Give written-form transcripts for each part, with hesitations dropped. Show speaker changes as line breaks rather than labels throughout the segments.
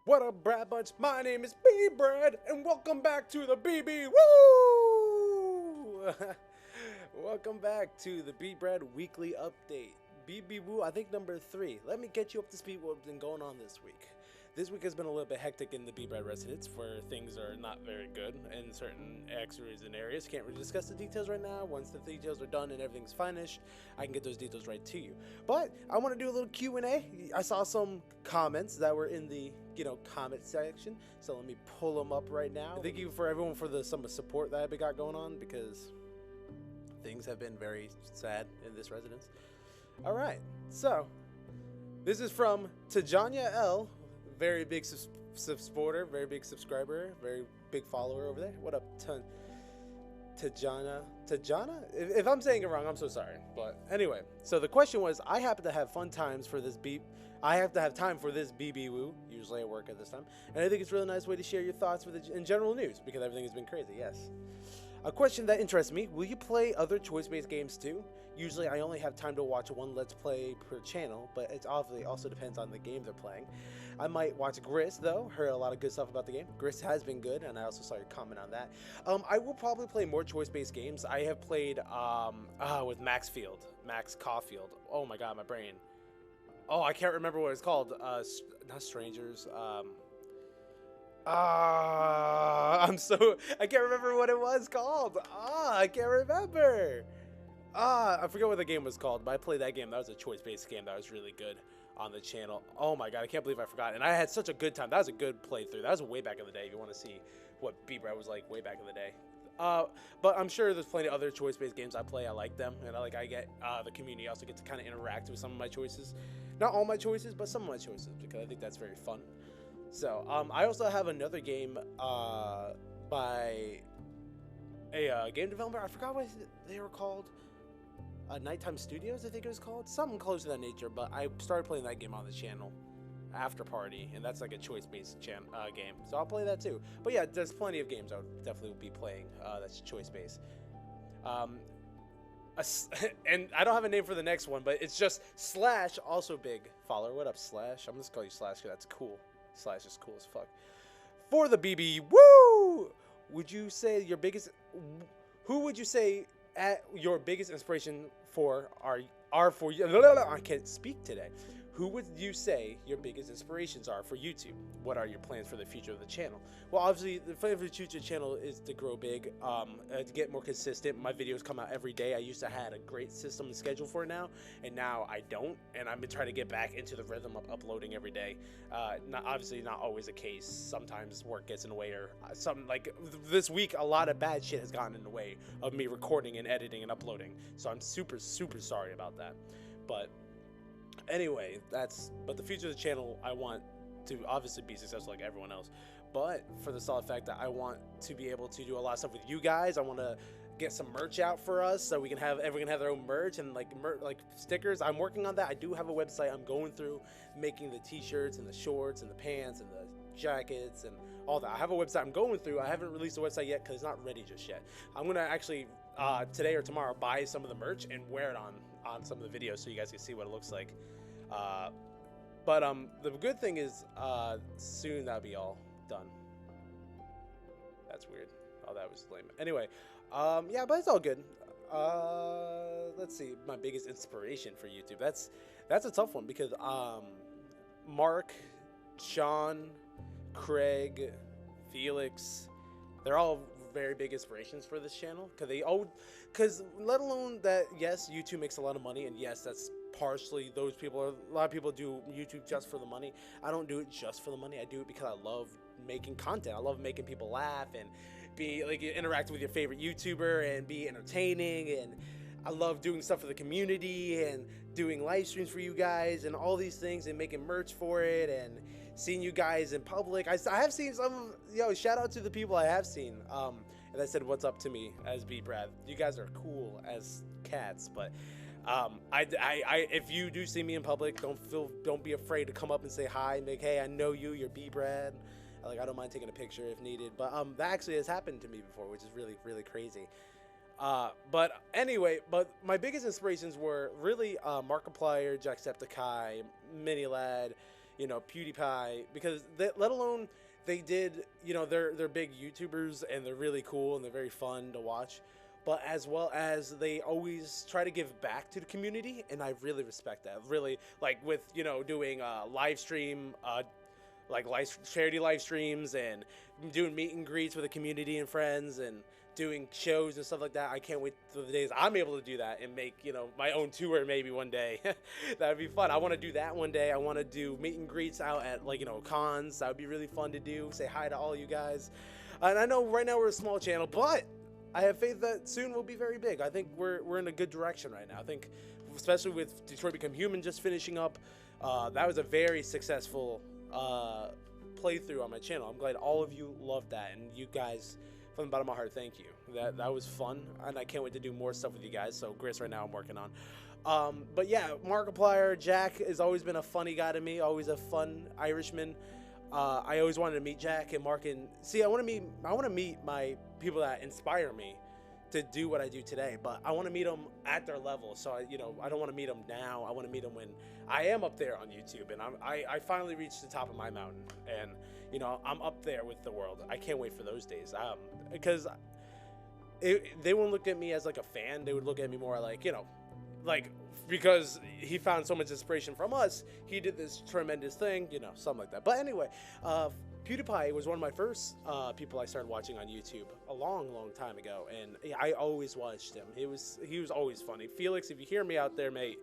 What up, Brad Bunch? My name is B Brad, and welcome back to the BBWU! Welcome back to the B Brad Weekly Update. BBWU, I think number 3. Let me get you up to speed with what's been going on this week. This week has been a little bit hectic in the B Brad residence, where things are not very good in certain areas and areas. Can't really discuss the details right now. Once the details are done and everything's finished, I can get those details right to you. But I want to do a little Q&A. I saw some comments that were in the comment section, so let me pull them up right now. Thank you for everyone for the some support that I've got going on, because things have been very sad in this residence. All right, so this is from Tajanya L. Very big supporter, very big subscriber, very big follower over there. What up, Tajana? If I'm saying it wrong, I'm so sorry. But anyway, so the question was, I happen to have fun times for this I have to have time for this BBWU. Usually I work at this time, and I think it's a really nice way to share your thoughts with in general news, because everything has been crazy. Yes. A question that interests me: will you play other choice-based games too? Usually I only have time to watch one Let's Play per channel, but it obviously also depends on the game they're playing. I might watch Gris, though. Heard a lot of good stuff about the game. Gris has been good, and I also saw your comment on that. I will probably play more choice-based games. I have played with Max Caulfield. Oh my god, my brain. Oh, I can't remember what it's called. Not Strangers. I can't remember what it was called. I can't remember. I forget what the game was called, but I played that game. That was a choice-based game that was really good on the channel. Oh my god, I can't believe I forgot. And I had such a good time. That was a good playthrough. That was way back in the day, if you want to see what B-Brad was like way back in the day. But I'm sure there's plenty of other choice-based games I play. I like them, and I get the community. I also get to kind of interact with some of my choices. Not all my choices, but some of my choices, because I think that's very fun. So, I also have another game by a game developer. I forgot what they were called. Nighttime Studios, I think it was called. Something close to that nature, but I started playing that game on the channel, After Party, and that's like a choice-based game. So I'll play that too. But yeah, there's plenty of games I would definitely be playing that's choice-based. And I don't have a name for the next one, but it's just Slash, also big follower. What up, Slash? I'm just calling you Slash because that's cool. Slash is cool as fuck. For the BB, woo! Would you say your biggest? Who would you say your biggest inspiration for are for you? I can't speak today. Who would you say your biggest inspirations are for YouTube? What are your plans for the future of the channel? Well, obviously, the plan for the future channel is to grow big, to get more consistent. My videos come out every day. I used to have a great system and schedule for it now, and now I don't. And I've been trying to get back into the rhythm of uploading every day. Obviously, not always the case. Sometimes work gets in the way, or something like this week, a lot of bad shit has gotten in the way of me recording and editing and uploading. So I'm super, super sorry about that. But anyway, but the future of the channel, I want to obviously be successful like everyone else, but for the solid fact that I want to be able to do a lot of stuff with you guys. I want to get some merch out for us, so we can have everyone have their own merch and like stickers. I'm working on that. I do have a website. I'm going through making the t-shirts and the shorts and the pants and the jackets and all that. I have a website I'm going through. I haven't released the website yet because it's not ready just yet. I'm gonna actually today or tomorrow buy some of the merch and wear it on some of the videos so you guys can see what it looks like. But the good thing is soon that'll be all done. That's weird. Oh, that was lame. Anyway, yeah, but it's all good. Let's see, my biggest inspiration for YouTube. That's a tough one, because Mark, Sean, Craig, Felix, they're all very big inspirations for this channel, because let alone that, yes, YouTube makes a lot of money, and yes, that's partially those people. A lot of people do YouTube just for the money. I don't do it just for the money. I do it because I love making content. I love making people laugh and be like interact with your favorite YouTuber and be entertaining, and I love doing stuff for the community and doing live streams for you guys and all these things and making merch for it and seeing you guys in public. I have seen some, shout out to the people I have seen and I said what's up to me as B Brad. You guys are cool as cats, but if you do see me in public, don't be afraid to come up and say hi and be like, hey, I know you, you're B Brad. Like, I don't mind taking a picture if needed, but that actually has happened to me before, which is really, really crazy. But anyway, my biggest inspirations were really Markiplier, Jacksepticeye, Minilad, you know, PewDiePie, because let alone they did, you know, they're big YouTubers and they're really cool and they're very fun to watch, but as well as they always try to give back to the community, and I really respect that. Really, like with, you know, doing live stream, like charity live streams and doing meet and greets with the community and friends and doing shows and stuff like that. I can't wait for the days I'm able to do that and make, you know, my own tour maybe one day. That would be fun. I want to do that one day. I want to do meet and greets out at, like, you know, cons. That would be really fun to do. Say hi to all you guys. And I know right now we're a small channel, but I have faith that soon we'll be very big. I think we're in a good direction right now. I think, especially with Detroit Become Human just finishing up, that was a very successful playthrough on my channel. I'm glad all of you loved that, and you guys, from the bottom of my heart, thank you. That was fun, and I can't wait to do more stuff with you guys. So Gris right now I'm working on. But yeah, Markiplier, Jack has always been a funny guy to me, always a fun Irishman. I always wanted to meet Jack and Mark, and see, I want to meet my people that inspire me to do what I do today, but I want to meet them at their level. So I don't want to meet them now. I want to meet them when I am up there on YouTube, and I finally reached the top of my mountain, and you know, I'm up there with the world. I can't wait for those days, because they wouldn't look at me as like a fan. They would look at me more like, you know, like, because he found so much inspiration from us, he did this tremendous thing, you know, something like that. But anyway, PewDiePie was one of my first people I started watching on YouTube a long time ago, and I always watched him. He was always funny. Felix, if you hear me out there, mate,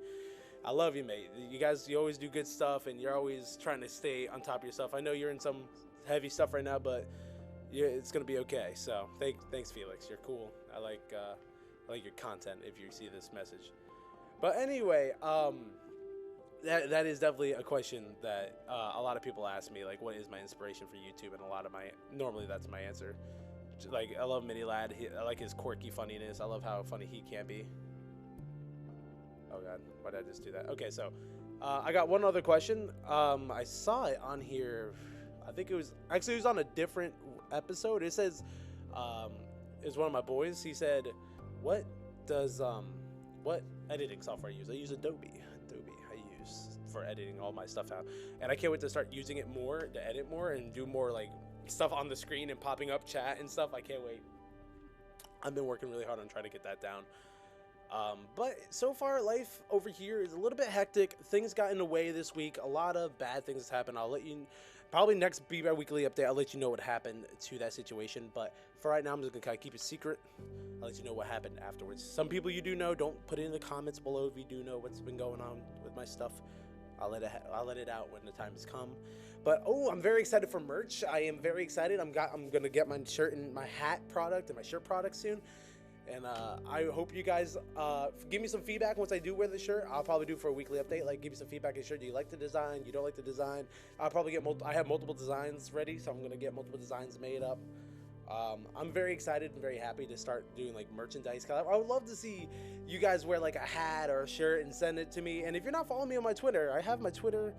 I love you, mate. You always do good stuff, and you're always trying to stay on top of yourself. I know you're in some heavy stuff right now, but it's gonna be okay. So thanks, Felix. You're cool. I like your content. If you see this message. But anyway, that is definitely a question that a lot of people ask me, like, what is my inspiration for YouTube? And normally that's my answer. Like, I love Mini Lad. I like his quirky funniness. I love how funny he can be. Oh God, why did I just do that? Okay, so I got one other question. I saw it on here. I think it was on a different episode. It says, it was one of my boys. He said, what editing software I use? I use Adobe I use for editing all my stuff out, and I can't wait to start using it more, to edit more and do more like stuff on the screen and popping up chat and stuff. I can't wait. I've been working really hard on trying to get that down. But so far, life over here is a little bit hectic. Things got in the way this week. A lot of bad things happened. I'll let you, probably next BBWU weekly update, I'll let you know what happened to that situation. But for right now, I'm just gonna kind of keep it secret. I'll let you know what happened afterwards. Some people you do know, don't put it in the comments below if you do know what's been going on with my stuff. I'll let it out when the time has come. But I'm very excited for merch. I am very excited. I'm gonna get my shirt and my hat product and my shirt product soon. And I hope you guys give me some feedback once I do wear the shirt. I'll probably do for a weekly update, like give me some feedback on the shirt. Do you like the design? You don't like the design? I'll probably get I have multiple designs ready, so I'm gonna get multiple designs made up. I'm very excited and very happy to start doing like merchandise. I would love to see you guys wear like a hat or a shirt and send it to me. And if you're not following me on my Twitter, I have my Twitter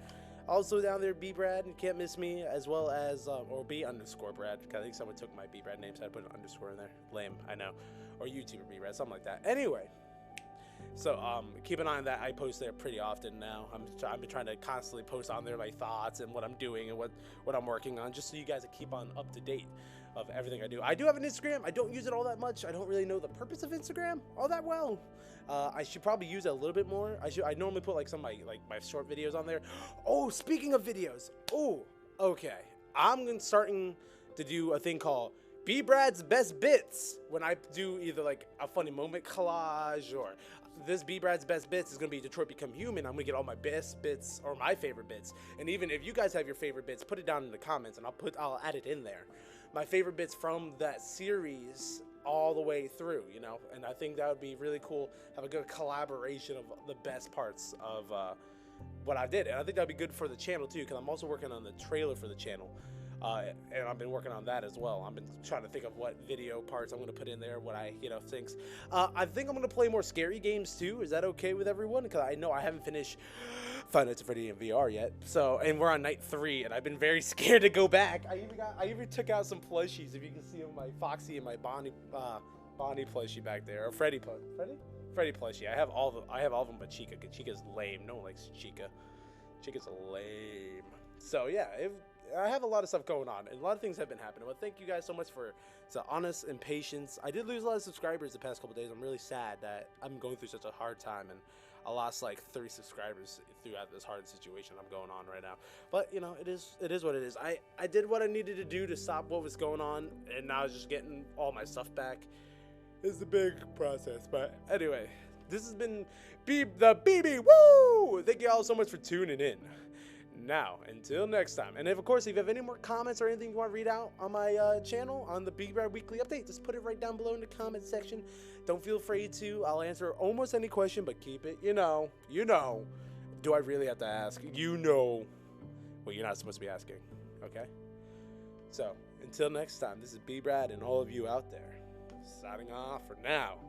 also down there, BBrad, and can't miss me, as well as or B_Brad, because I think someone took my BBrad name, so I put an underscore in there. Lame, I know. Or YouTuber BBrad, something like that. Anyway, so keep an eye on that. I post there pretty often now. I've been trying to constantly post on there my thoughts and what I'm doing and what I'm working on, just so you guys keep on up to date of everything I do. I do have an Instagram. I don't use it all that much. I don't really know the purpose of Instagram all that well. I should probably use it a little bit more. I normally put like some of my short videos on there. Oh, speaking of videos. Oh, okay. I'm starting to do a thing called BBrad's Best Bits, when I do either like a funny moment collage, or this BBrad's Best Bits is going to be Detroit Become Human. I'm going to get all my best bits or my favorite bits. And even if you guys have your favorite bits, put it down in the comments and I'll add it in there. My favorite bits from that series all the way through, you know, and I think that would be really cool. Have a good collaboration of the best parts of what I did. And I think that'd be good for the channel too, because I'm also working on the trailer for the channel. And I've been working on that as well. I've been trying to think of what video parts I'm going to put in there, what I, thinks. I think I'm going to play more scary games too. Is that okay with everyone? Because I know I haven't finished Five Nights at Freddy in VR yet. So, and we're on night 3, and I've been very scared to go back. I even took out some plushies. If you can see them, my Foxy and my Bonnie plushie back there, or Freddy plushie. I have all of them, but Chica. Chica's lame. No one likes Chica. Chica's lame. So yeah, I have a lot of stuff going on, and a lot of things have been happening. But thank you guys so much for the honest and patience. I did lose a lot of subscribers the past couple days. I'm really sad that I'm going through such a hard time, and I lost like 30 subscribers throughout this hard situation I'm going on right now. But you know, it is what it is. I did what I needed to do to stop what was going on, and now just getting all my stuff back is a big process. But anyway, this has been the BBWU. Thank you all so much for tuning in. Now, until next time, and of course, if you have any more comments or anything you want to read out on my channel on the BBWU Weekly Update, just put it right down below in the comment section. Don't feel afraid to. I'll answer almost any question, but keep it, you know. Do I really have to ask? You know. Well, you're not supposed to be asking, okay? So, until next time, this is B-Brad and all of you out there, signing off for now.